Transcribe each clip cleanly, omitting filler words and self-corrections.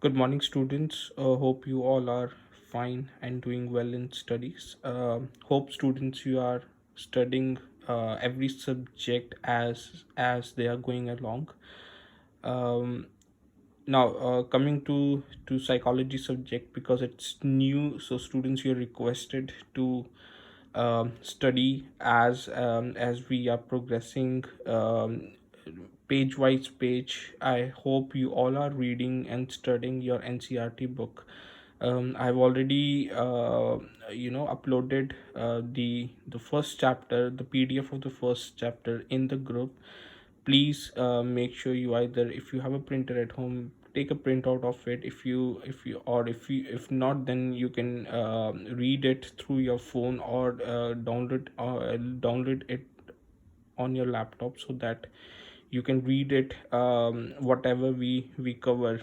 Good morning, students. Hope you all are fine and doing well in studies. Hope students you are studying every subject as they are going along. Um, Now, coming to psychology subject because it's new, so students you're requested to study as we are progressing page wise page. I hope you all are reading and studying your NCRT book. I've already uploaded the first chapter, the PDF of the first chapter in the group. Please make sure you either, if you have a printer at home, take a printout of it. If not, then you can read it through your phone or download it on your laptop so that you can read it, whatever we cover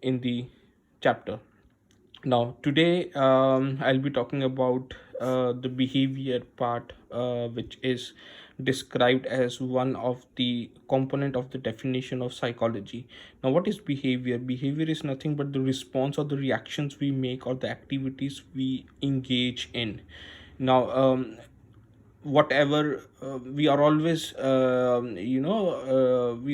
in the chapter. Now today, I'll be talking about the behavior part, which is described as one of the component of the definition of psychology. Now, what is behavior? Behavior is nothing but the response or the reactions we make or the activities we engage in. Now, whatever we are always we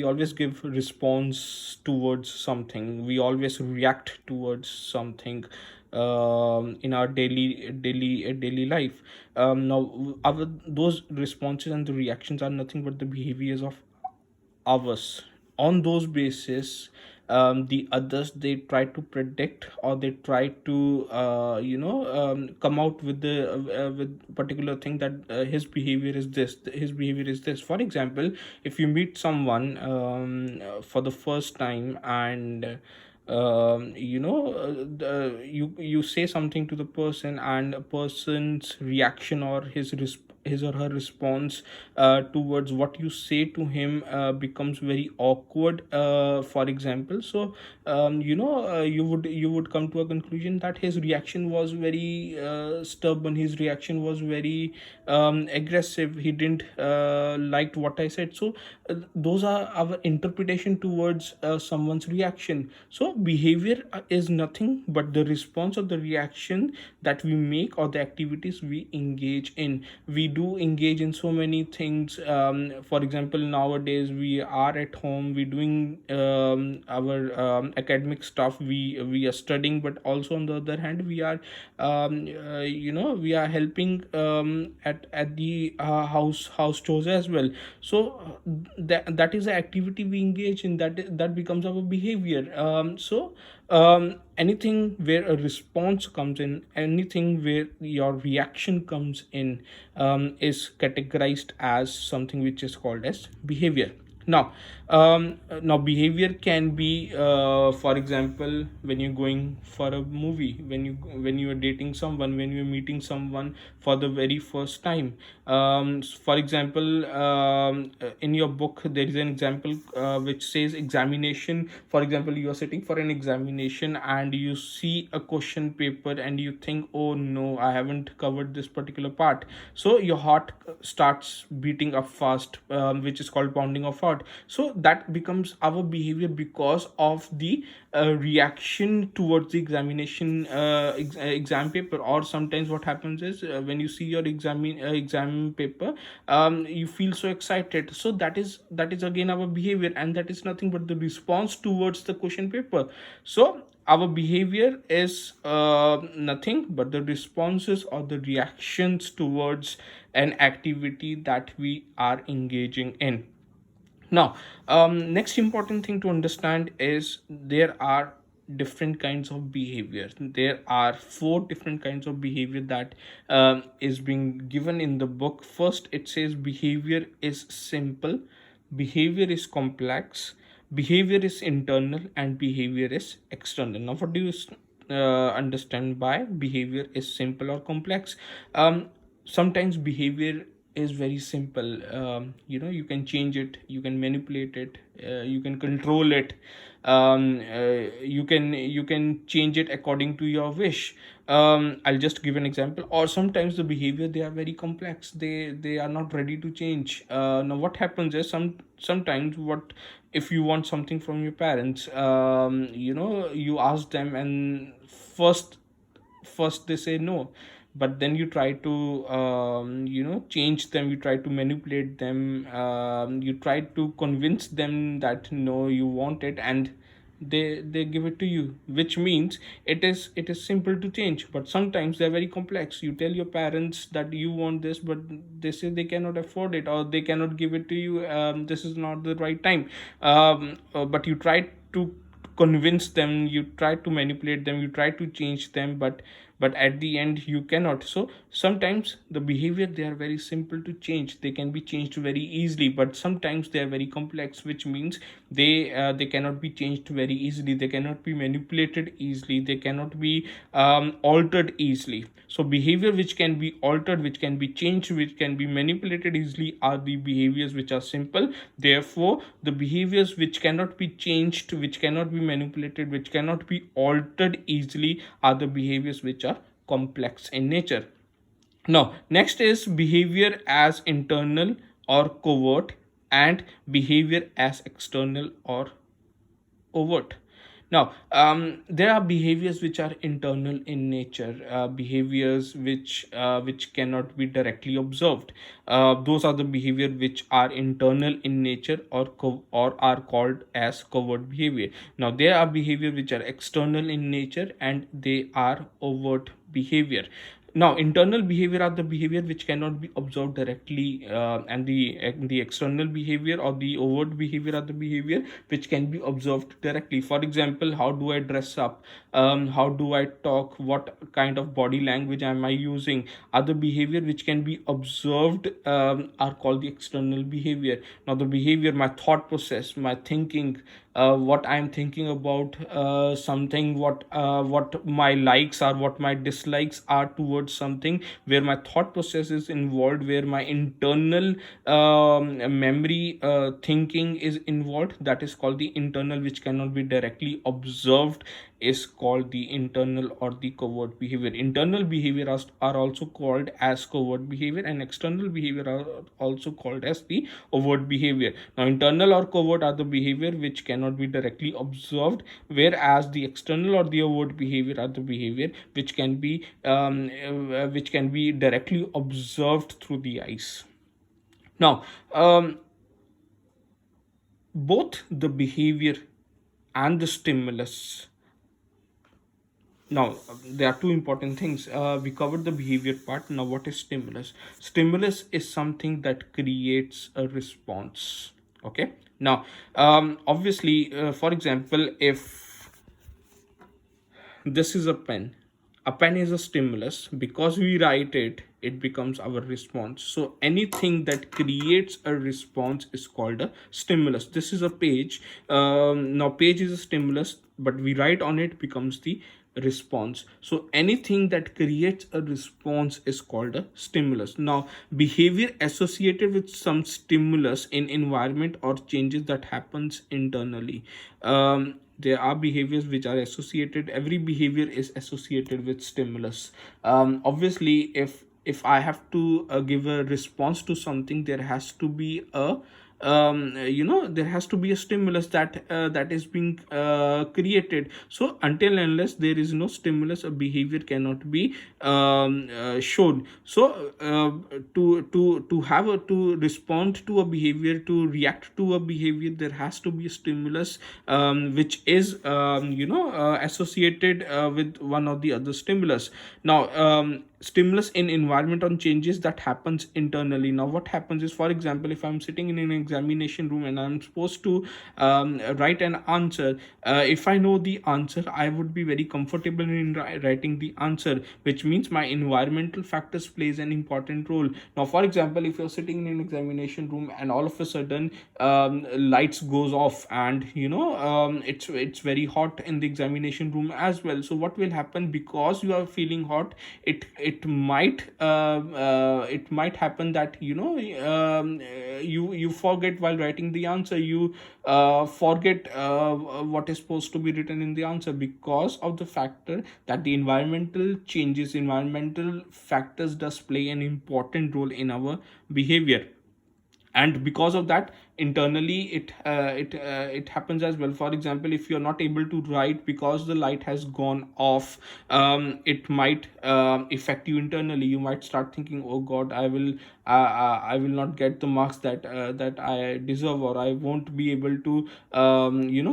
always give response towards something, we always react towards something in our daily life. Now our those responses and the reactions are nothing but the behaviors of ours. On those basis, the others, they try to predict or they try to come out with the with particular thing that his behavior is this, his behavior is this. For example, if you meet someone for the first time, and you say something to the person, and a person's reaction or his or her response towards what you say to him becomes very awkward. For example, so you would come to a conclusion that his reaction was very stubborn, his reaction was very aggressive, he didn't liked what I said. So those are our interpretation towards someone's reaction. So behavior is nothing but the response or the reaction that we make or the activities we engage in. We do engage in so many things. For example, nowadays we are at home, we doing our academic stuff, we are studying, but also on the other hand we are we are helping at the house chores as well. So that is the activity we engage in, that becomes our behavior. Anything where a response comes in, anything where your reaction comes in, is categorized as something which is called as behavior. Now behavior can be, for example, when you're going for a movie, when you are dating someone, when you're meeting someone for the very first time. For example, in your book there is an example which says examination. For example, you are sitting for an examination and you see a question paper and you think, oh no, I haven't covered this particular part. So your heart starts beating up fast, which is called pounding of heart. So that becomes our behavior because of the reaction towards the examination, exam paper. Or sometimes what happens is, when you see your exam paper, you feel so excited. So that is again our behavior, and that is nothing but the response towards the question paper. So our behavior is nothing but the responses or the reactions towards an activity that we are engaging in. Now, next important thing to understand is there are different kinds of behavior. There are four different kinds of behavior that is being given in the book. First, it says behavior is simple, behavior is complex, behavior is internal, and behavior is external. Now, what do you understand by behavior is simple or complex? Sometimes behavior is very simple. You can change it, you can manipulate it, you can control it, you can change it according to your wish. I'll just give an example. Or sometimes the behavior, they are very complex, they are not ready to change. Now what happens is, sometimes, what if you want something from your parents, you ask them, and first they say no, but then you try to change them, you try to manipulate them, you try to convince them that no, you want it, and they give it to you, which means it is simple to change, but sometimes they're very complex. You tell your parents that you want this, but they say they cannot afford it, or they cannot give it to you, this is not the right time. But you try to convince them, you try to manipulate them, you try to change them, but at the end you cannot. So sometimes the behavior, they are very simple to change, they can be changed very easily, but sometimes they are very complex, which means they cannot be changed very easily, they cannot be manipulated easily, they cannot be altered easily. So behavior which can be altered, which can be changed, which can be manipulated easily, are the behaviors which are simple. Therefore the behaviors which cannot be changed, which cannot be manipulated, which cannot be altered easily, are the behaviors which are complex in nature. Now next is behavior as internal or covert, and behavior as external or overt. Now, there are behaviors which are internal in nature, behaviors which cannot be directly observed. Those are the behavior which are internal in nature, or are called as covert behavior. Now, there are behavior which are external in nature, and they are overt behavior. Now internal behavior are the behavior which cannot be observed directly, and the external behavior or the overt behavior are the behavior which can be observed directly. For example, how do I dress up, how do I talk, what kind of body language am I using, are the behavior which can be observed, are called the external behavior. Now the behavior, my thought process, my thinking, what I'm thinking about something, what my likes are, what my dislikes are towards something, where my thought process is involved, where my internal memory, thinking is involved, that is called the internal, which cannot be directly observed, is called the internal or the covert behavior. Internal behavior are also called as covert behavior, and external behavior are also called as the overt behavior. Now internal or covert are the behavior which cannot be directly observed, whereas the external or the overt behavior are the behavior which can be directly observed through the eyes. Now both the behavior and the stimulus. Now there are two important things. We covered the behavior part. Now what is stimulus? Stimulus is something that creates a response. Okay. Now obviously, for example, if this is a pen is a stimulus. Because we write it, it becomes our response. So anything that creates a response is called a stimulus. This is a page. Now page is a stimulus, but we write on it, becomes the response. So anything that creates a response is called a stimulus. Now behavior associated with some stimulus in environment or changes that happens internally. There are behaviors which are associated, every behavior is associated with stimulus. Obviously, if I have to give a response to something, there has to be a there has to be a stimulus that is being created. So until and unless there is no stimulus, a behavior cannot be shown. So to respond to a behavior, to react to a behavior, there has to be a stimulus which is associated with one or the other stimulus. Now stimulus in environment on changes that happens internally. Now what happens is, for example, if I'm sitting in an examination room and I'm supposed to write an answer, if I know the answer, I would be very comfortable in writing the answer, which means my environmental factors plays an important role. Now for example, if you're sitting in an examination room and all of a sudden lights goes off, and it's very hot in the examination room as well, so what will happen? Because you are feeling hot, it might happen that you forget while writing the answer. You forget what is supposed to be written in the answer, because of the factor that the environmental factors does play an important role in our behavior. And because of that, internally it happens as well. For example, if you're not able to write because the light has gone off, it might affect you internally. You might start thinking, oh god, I will not get the marks that I deserve, or I won't be able to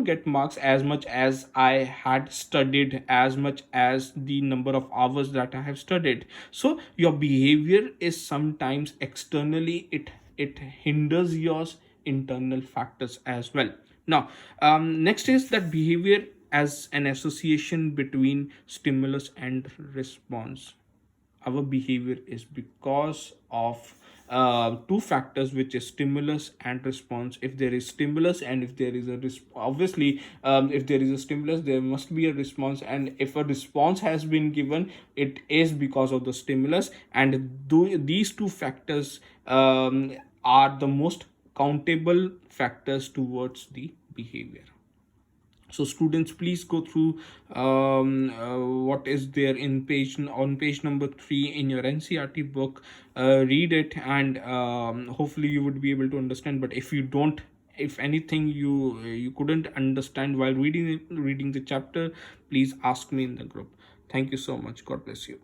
get marks as much as I had studied, as much as the number of hours that I have studied. So your behavior is sometimes externally, it hinders your internal factors as well. Now, next is that behavior as an association between stimulus and response. Our behavior is because of two factors, which is stimulus and response. If there is stimulus and if there is a obviously, if there is a stimulus, there must be a response, and if a response has been given, it is because of the stimulus. And these two factors are the most countable factors towards the behavior. So students, please go through what is there in page number 3 in your NCERT book. Read it, and hopefully you would be able to understand. But if you don't, if anything you couldn't understand while reading the chapter, please ask me in the group. Thank you so much. God bless you.